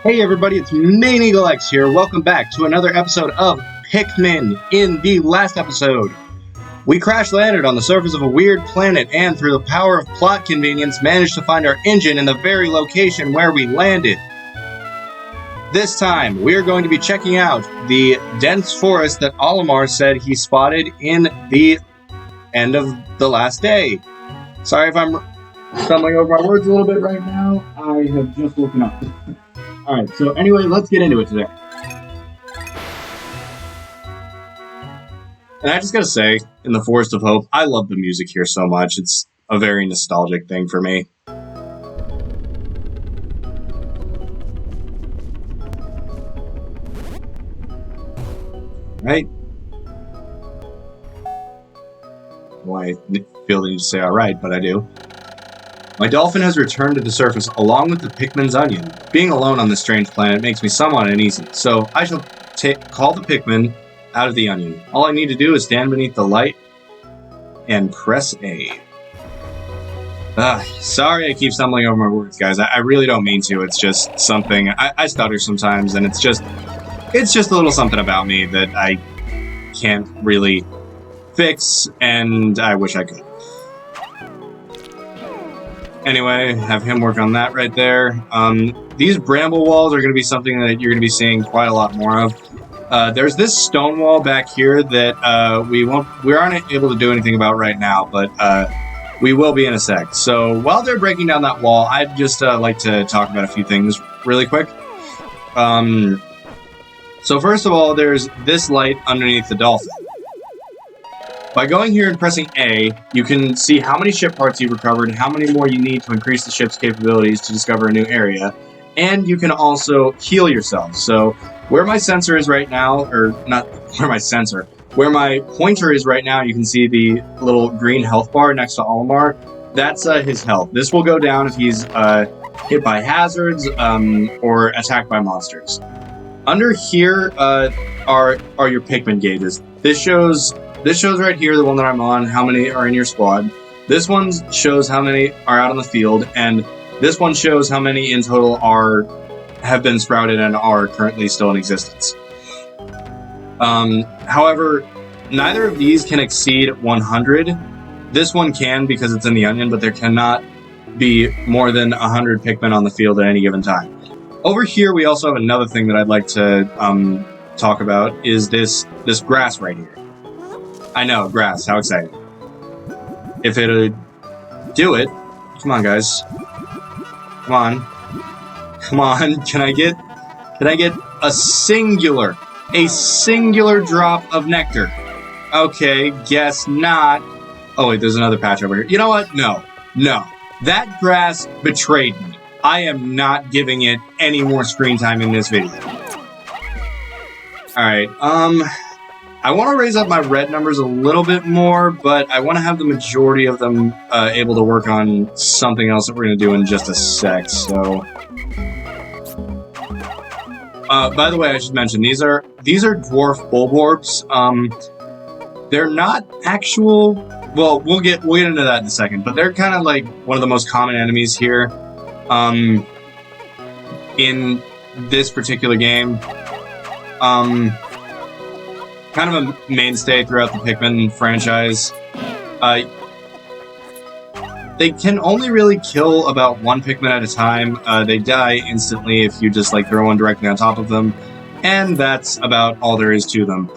Hey everybody, it's Main Eagle X here. Welcome back to another episode of Pikmin. In the last episode, we crash landed on the surface of a weird planet and through the power of plot convenience managed to find our engine in the very location where we landed. This time, we're going to be checking out the dense forest that Olimar said he spotted in the end of the last day. Sorry if I'm stumbling over my words a little bit right now. I have just woken up. Alright, so anyway, let's get into it today. And I just gotta say, in the Forest of Hope, I love the music here so much. It's a very nostalgic thing for me. Right? Well, I feel the need to say alright, but I do. My Dolphin has returned to the surface along with the Pikmin's onion. Being alone on this strange planet makes me somewhat uneasy, so I shall call the Pikmin out of the onion. All I need to do is stand beneath the light and press A. Sorry I keep stumbling over my words, guys. I really don't mean to. It's just something. I stutter sometimes, and it's just a little something about me that I can't really fix, and I wish I could. Anyway, have him work on that right there. These bramble walls are going to be something that you're going to be seeing quite a lot more of. There's this stone wall back here that we aren't able to do anything about right now, but we will be in a sec. So while they're breaking down that wall, I'd just like to talk about a few things really quick. So first of all, there's this light underneath the Dolphin. By going here and pressing A, you can see how many ship parts you've recovered, how many more you need to increase the ship's capabilities to discover a new area, and you can also heal yourself. So where my sensor is right now, or not where my sensor, where my pointer is right now, you can see the little green health bar next to Olimar. That's his health. This will go down if he's hit by hazards or attacked by monsters. Under here are your Pikmin gauges. This shows right here, the one that I'm on, how many are in your squad. This one shows how many are out on the field, and this one shows how many in total have been sprouted and are currently still in existence. However, neither of these can exceed 100. This one can because it's in the onion, but there cannot be more than 100 Pikmin on the field at any given time. Over here, we also have another thing that I'd like to talk about, is this grass right here. I know, grass, how exciting. If it'd do it, come on guys. Come on, can I get a singular drop of nectar? Okay, guess not. Oh wait, there's another patch over here. You know what? No. That grass betrayed me. I am not giving it any more screen time in this video. Alright, I want to raise up my red numbers a little bit more, but I want to have the majority of them able to work on something else that we're going to do in just a sec, so... by the way, I should mention, these are dwarf bulborbs. They're not actual... Well, we'll get into that in a second, but they're kind of like one of the most common enemies here in this particular game. Kind of a mainstay throughout the Pikmin franchise. They can only really kill about one Pikmin at a time. They die instantly if you just like throw one directly on top of them, and that's about all there is to them.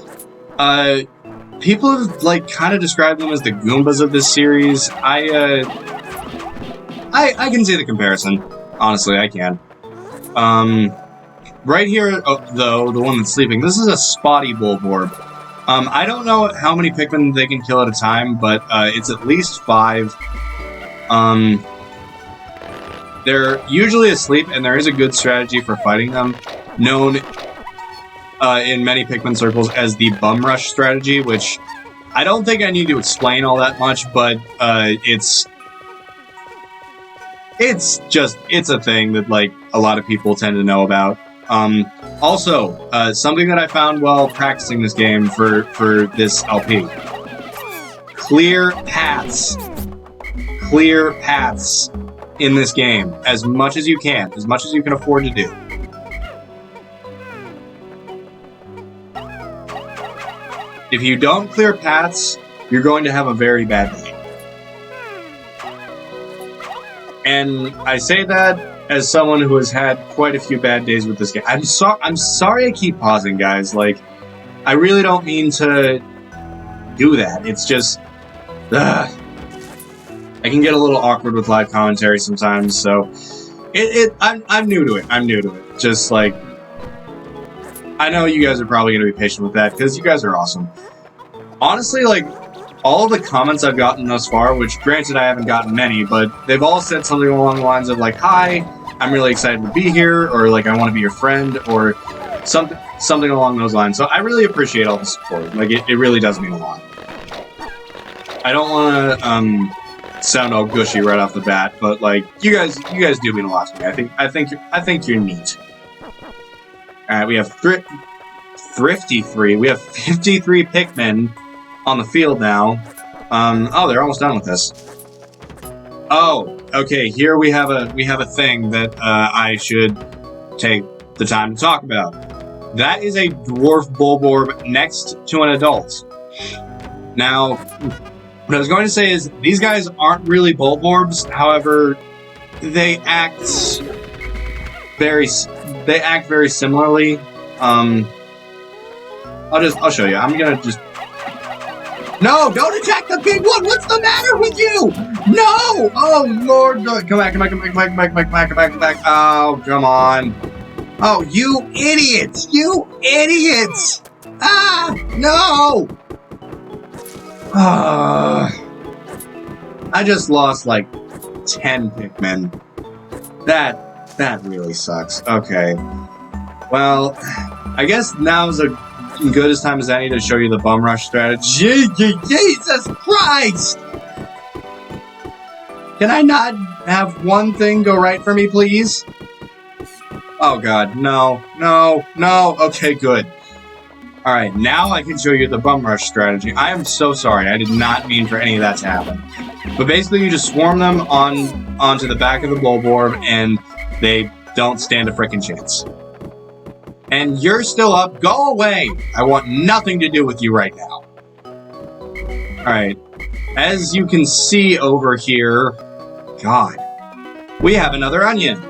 People have like kind of described them as the Goombas of this series. I can see the comparison. Honestly, I can. Right here, though, the one that's sleeping, this is a spotty bulborb. I don't know how many Pikmin they can kill at a time, but it's at least 5. They're usually asleep, and there is a good strategy for fighting them, known in many Pikmin circles as the bum rush strategy, which I don't think I need to explain all that much, but it's a thing that like a lot of people tend to know about. Also, something that I found while practicing this game for this LP. Clear paths in this game as much as you can afford to do. if you don't clear paths, you're going to have a very bad day. And I say that as someone who has had quite a few bad days with this game. I'm sorry I keep pausing, guys. Like, I really don't mean to do that. It's just, I can get a little awkward with live commentary sometimes, so I'm new to it. I'm new to it. Just like, I know you guys are probably going to be patient with that because you guys are awesome. Honestly, like, all of the comments I've gotten thus far, which granted I haven't gotten many, but they've all said something along the lines of like, "Hi, I'm really excited to be here," or like, "I want to be your friend," or something along those lines. So I really appreciate all the support. Like, it really does mean a lot. I don't want to sound all gushy right off the bat, but like, you guys do mean a lot to me. I think you're neat. All right, we have thrifty 3. We have 53 Pikmin on the field now. Oh, they're almost done with this. Oh, okay. Here we have a thing that I should take the time to talk about. That is a dwarf Bulborb next to an adult. Now, what I was going to say is these guys aren't really Bulborbs. However, they act very similarly. I'll show you. I'm gonna just. No, don't attack the big one! What's the matter with you? No! Oh, Lord. Come back. Oh, come on. Oh, you idiots! You idiots! Ah, no! I just lost, like, 10 Pikmin. That really sucks. Okay. Well, I guess now's a good as time as any to show you the bum rush strategy. Jesus Christ! Can I not have one thing go right for me, please? Oh god, no. Okay, good. Alright, now I can show you the bum rush strategy. I am so sorry, I did not mean for any of that to happen. But basically, you just swarm them onto the back of the Bulborb, and they don't stand a frickin' chance. And you're still up. Go away! I want nothing to do with you right now. Alright. As you can see over here... God. We have another onion.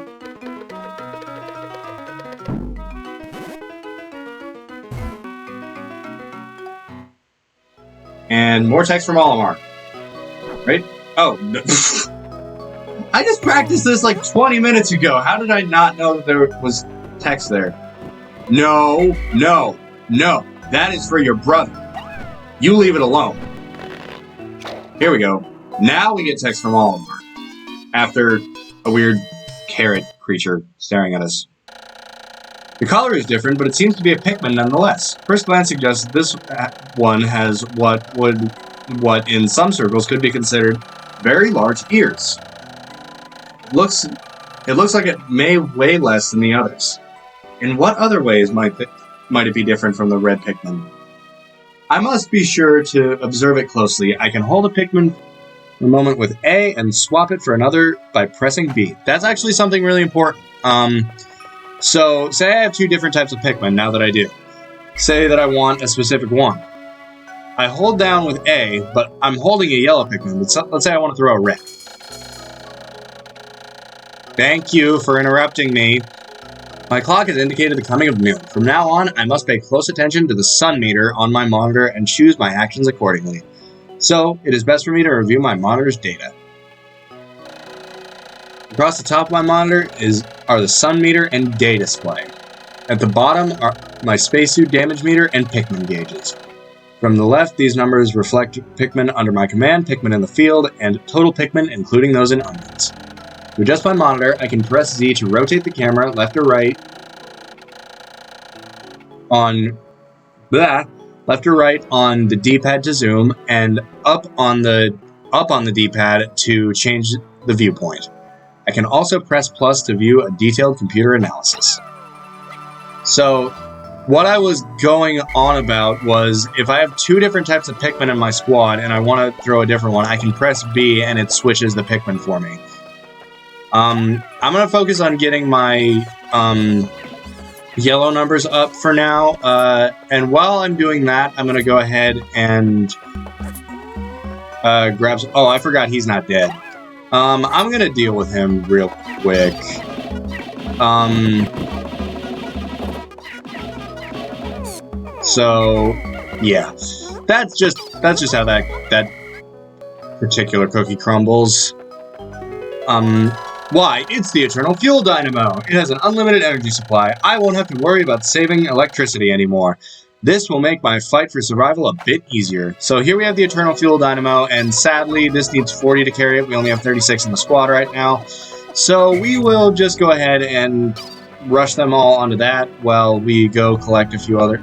And more text from Olimar. Right? Oh. No. I just practiced this like 20 minutes ago. How did I not know that there was text there? No. That is for your brother. You leave it alone. Here we go. Now we get text from Olimar. After a weird carrot creature staring at us. The color is different, but it seems to be a Pikmin nonetheless. First glance suggests this one has what in some circles could be considered very large ears. It looks like it may weigh less than the others. In what other ways might it be different from the red Pikmin? I must be sure to observe it closely. I can hold a Pikmin for a moment with A and swap it for another by pressing B. That's actually something really important. So, say I have two different types of Pikmin, now that I do. Say that I want a specific one. I hold down with A, but I'm holding a yellow Pikmin. Let's say I want to throw a red. Thank you for interrupting me. My clock has indicated the coming of noon. From now on, I must pay close attention to the sun meter on my monitor and choose my actions accordingly. So, it is best for me to review my monitor's data. Across the top of my monitor are the sun meter and day display. At the bottom are my spacesuit damage meter and Pikmin gauges. From the left, these numbers reflect Pikmin under my command, Pikmin in the field, and total Pikmin, including those in onions. To adjust my monitor, I can press Z to rotate the camera left or right on the D-pad to zoom, and up on the D-pad to change the viewpoint. I can also press plus to view a detailed computer analysis. So, what I was going on about was, if I have two different types of Pikmin in my squad and I want to throw a different one, I can press B and it switches the Pikmin for me. I'm going to focus on getting my yellow numbers up for now. And while I'm doing that, I'm going to go ahead and grab... Oh, I forgot he's not dead. I'm going to deal with him real quick. So, yeah. That's just how that particular cookie crumbles. Why? It's the Eternal Fuel Dynamo. It has an unlimited energy supply. I won't have to worry about saving electricity anymore. This will make my fight for survival a bit easier. So here we have the Eternal Fuel Dynamo, and sadly, this needs 40 to carry it. We only have 36 in the squad right now. So we will just go ahead and rush them all onto that while we go collect a few other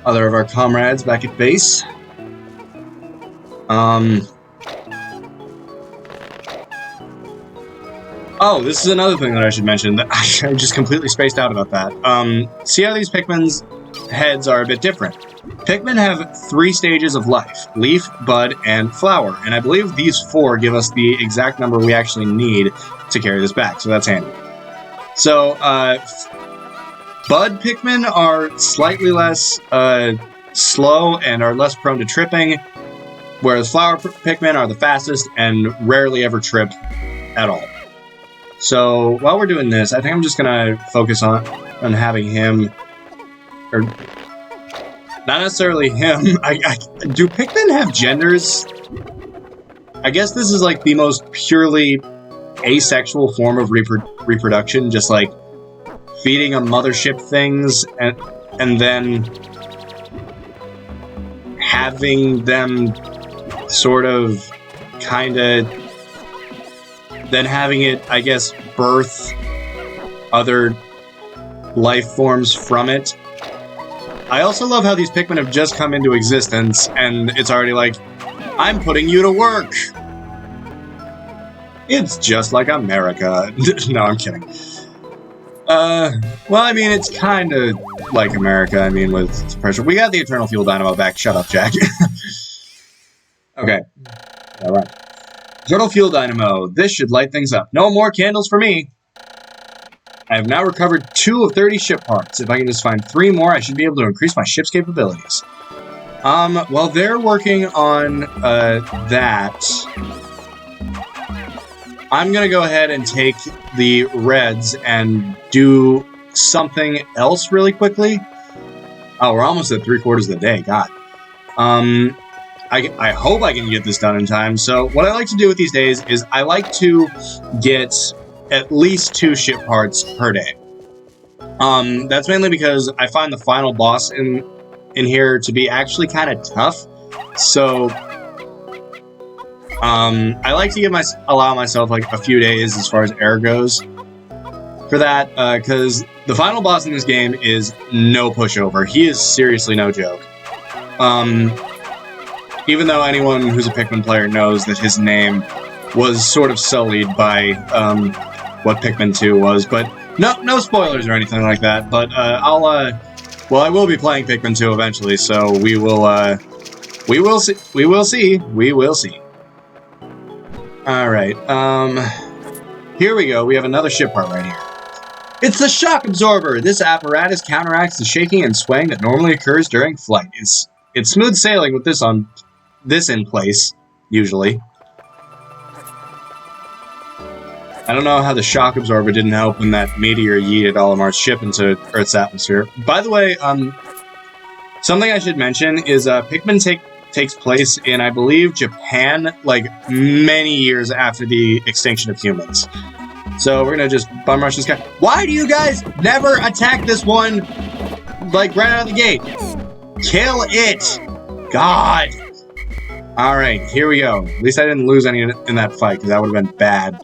of our comrades back at base. Oh, this is another thing that I should mention. That I just completely spaced out about that. See how these Pikmin's heads are a bit different. Pikmin have 3 stages of life: leaf, bud, and flower. And I believe these 4 give us the exact number we actually need to carry this back, so that's handy. So, bud Pikmin are slightly less slow and are less prone to tripping, whereas flower Pikmin are the fastest and rarely ever trip at all. So, while we're doing this, I think I'm just gonna focus on having him, or not necessarily him. Do Pikmin have genders? I guess this is like the most purely asexual form of reproduction, just like feeding a mothership things and then having them sort of kinda then having it, I guess, birth other life forms from it. I also love how these Pikmin have just come into existence, and it's already like, I'm putting you to work! It's just like America. No, I'm kidding. Well, I mean, it's kind of like America, I mean, with pressure. We got the Eternal Fuel Dynamo back. Shut up, Jack. Okay. Alright. Eternal Fuel Dynamo. This should light things up. No more candles for me. I have now recovered 2 of 30 ship parts. If I can just find 3 more, I should be able to increase my ship's capabilities. While they're working on, that, I'm gonna go ahead and take the reds and do something else really quickly. Oh, we're almost at 3/4 of the day. God. I hope I can get this done in time. So what I like to do with these days is I like to get at least 2 ship parts per day. That's mainly because I find the final boss in here to be actually kind of tough. So I like to allow myself like a few days as far as air goes for that, because the final boss in this game is no pushover. He is seriously no joke. Even though anyone who's a Pikmin player knows that his name was sort of sullied by what Pikmin 2 was, but no spoilers or anything like that. But well, I will be playing Pikmin 2 eventually, so we will see. All right, here we go. We have another ship part right here. It's the shock absorber. This apparatus counteracts the shaking and swaying that normally occurs during flight. It's smooth sailing with this in place, usually. I don't know how the shock absorber didn't help when that meteor yeeted Olimar's ship into Earth's atmosphere. By the way, something I should mention is Pikmin takes place in, I believe, Japan, like, many years after the extinction of humans. So we're gonna just bum rush this guy. Why do you guys never attack this one, like, right out of the gate? Kill it! God! Alright, here we go. At least I didn't lose any in that fight, because that would have been bad.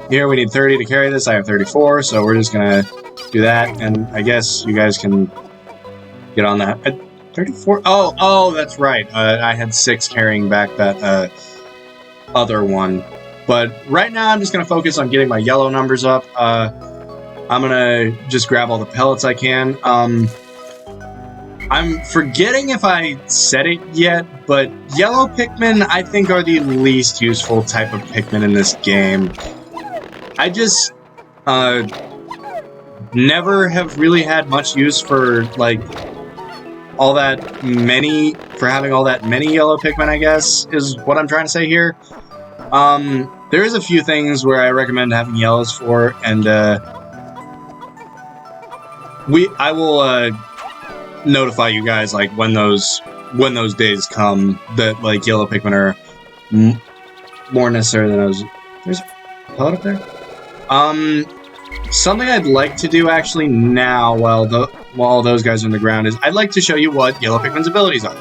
Here we need 30 to carry this. I have 34, so we're just gonna do that, and I guess you guys can get on that. 34? Oh, that's right. I had 6 carrying back that other one. But right now, I'm just gonna focus on getting my yellow numbers up. I'm gonna just grab all the pellets I can. I'm forgetting if I said it yet, but yellow Pikmin, I think, are the least useful type of Pikmin in this game. I just never have really had much use for, like, all that many, for having all that many yellow Pikmin, I guess, is what I'm trying to say here. There is a few things where I recommend having yellows for, and, I will, notify you guys, like, when those days come, that, like, yellow Pikmin are more necessary than those. There's a pellet up there? Something I'd like to do, actually, now, while those guys are on the ground, is I'd like to show you what yellow Pikmin's abilities are.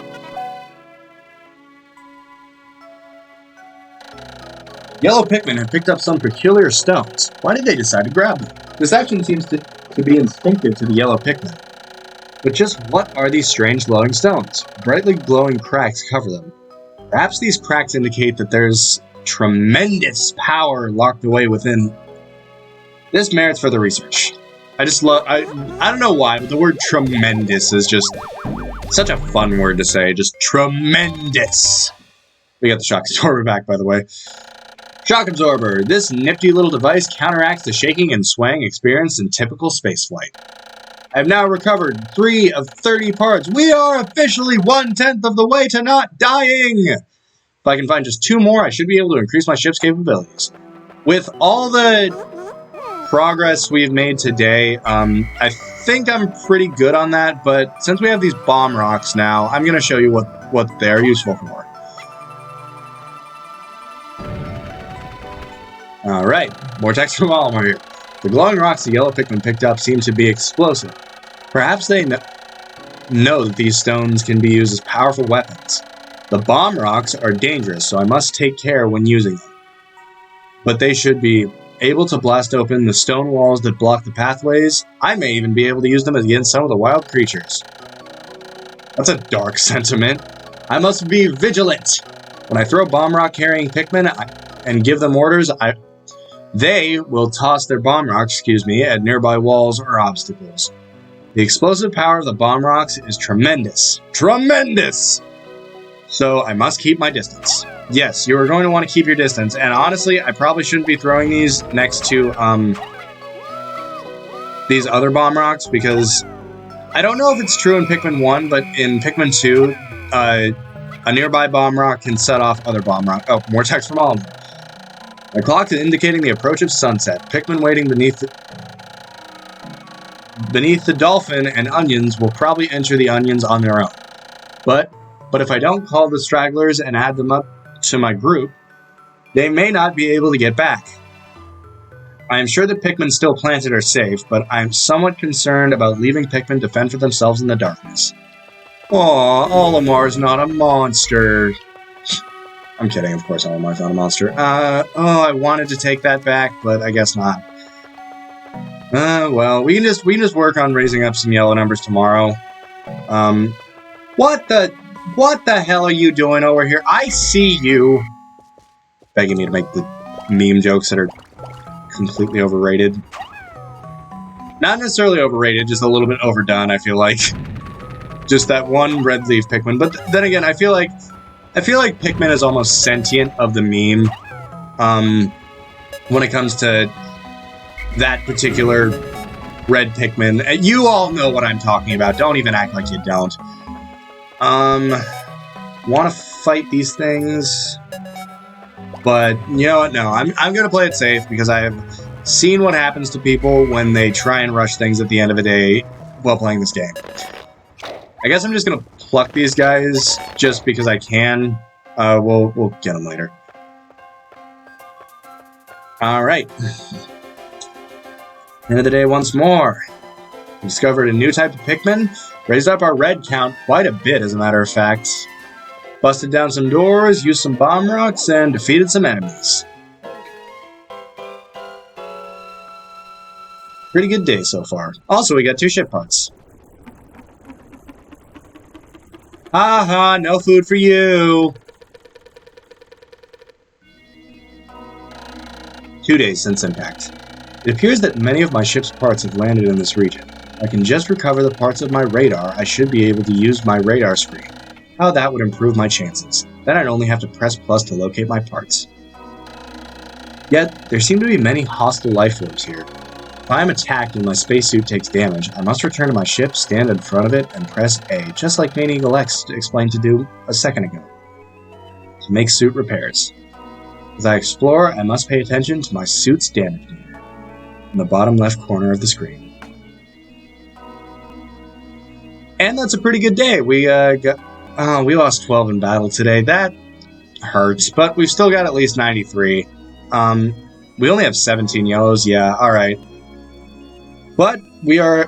Yellow Pikmin have picked up some peculiar stones. Why did they decide to grab them? This action seems to be instinctive to the yellow Pikmin. But just what are these strange glowing stones? Brightly glowing cracks cover them. Perhaps these cracks indicate that there's tremendous power locked away within. This merits further research. I don't know why, but the word tremendous is just such a fun word to say. Just tremendous. We got the shock absorber back, by the way. Shock absorber. This nifty little device counteracts the shaking and swaying experienced in typical spaceflight. I have now recovered 3 of 30 parts. We are officially 1/10 of the way to not dying! If I can find just 2 more, I should be able to increase my ship's capabilities. With all the progress we've made today, I think I'm pretty good on that, but since we have these bomb rocks now, I'm going to show you what they're useful for. Alright, more text from Olimar here. The glowing rocks the yellow Pikmin picked up seem to be explosive. Perhaps they know that these stones can be used as powerful weapons. The bomb rocks are dangerous, so I must take care when using them. But they should be able to blast open the stone walls that block the pathways. I may even be able to use them against some of the wild creatures. That's a dark sentiment. I must be vigilant. When I throw bomb rock carrying Pikmin and give them orders, they will toss their bomb rocks, at nearby walls or obstacles. The explosive power of the bomb rocks is tremendous. Tremendous! So I must keep my distance. Yes, you are going to want to keep your distance, and honestly, I probably shouldn't be throwing these next to, these other bomb rocks, because I don't know if it's true in Pikmin 1, but in Pikmin 2, a nearby bomb rock can set off other bomb rocks. Oh, more text from Oliver. My clock is indicating the approach of sunset. Pikmin waiting beneath the dolphin and onions will probably enter the onions on their own. But if I don't call the stragglers and add them up to my group, they may not be able to get back. I am sure the Pikmin still planted are safe, but I am somewhat concerned about leaving Pikmin to fend for themselves in the darkness. Aw, Olimar's not a monster. I'm kidding, of course Olimar's not a monster. I wanted to take that back, but I guess not. Well, we can just work on raising up some yellow numbers tomorrow. What the hell are you doing over here? I see you! Begging me to make the meme jokes that are completely overrated. Not necessarily overrated, just a little bit overdone, I feel like. Just that one red leaf Pikmin. But then again, I feel like Pikmin is almost sentient of the meme. When it comes to that particular red Pikmin. You all know what I'm talking about. Don't even act like you don't. Want to fight these things, but you know what? No, I'm gonna play it safe because I have seen what happens to people when they try and rush things at the end of the day while playing this game. I guess I'm just gonna pluck these guys just because I can. We'll get them later. All right. End of the day once more. We discovered a new type of Pikmin. Raised up our red count quite a bit, as a matter of fact. Busted down some doors, used some bomb rocks, and defeated some enemies. Pretty good day so far. Also, we got 2 ship parts. Haha, no food for you! 2 days since impact. It appears that many of my ship's parts have landed in this region. I can just recover the parts of my radar. I should be able to use my radar screen. How that would improve my chances. Then I'd only have to press plus to locate my parts. Yet, there seem to be many hostile life forms here. If I am attacked and my spacesuit takes damage, I must return to my ship, stand in front of it, and press A, just like Main Eagle X explained to do a second ago, to make suit repairs. As I explore, I must pay attention to my suit's damage meter in the bottom left corner of the screen. And that's a pretty good day. We lost 12 in battle today. That hurts, but we've still got at least 93. We only have 17 yellows. Yeah, all right. But we are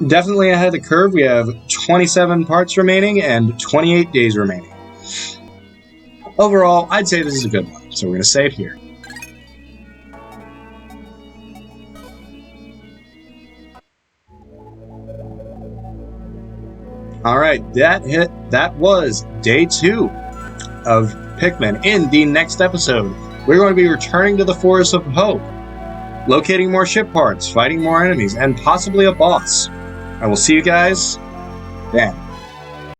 definitely ahead of the curve. We have 27 parts remaining and 28 days remaining. Overall, I'd say this is a good one, so we're going to save here. Alright, that was day 2 of Pikmin. In the next episode, we're going to be returning to the Forest of Hope, locating more ship parts, fighting more enemies, and possibly a boss. I will see you guys then.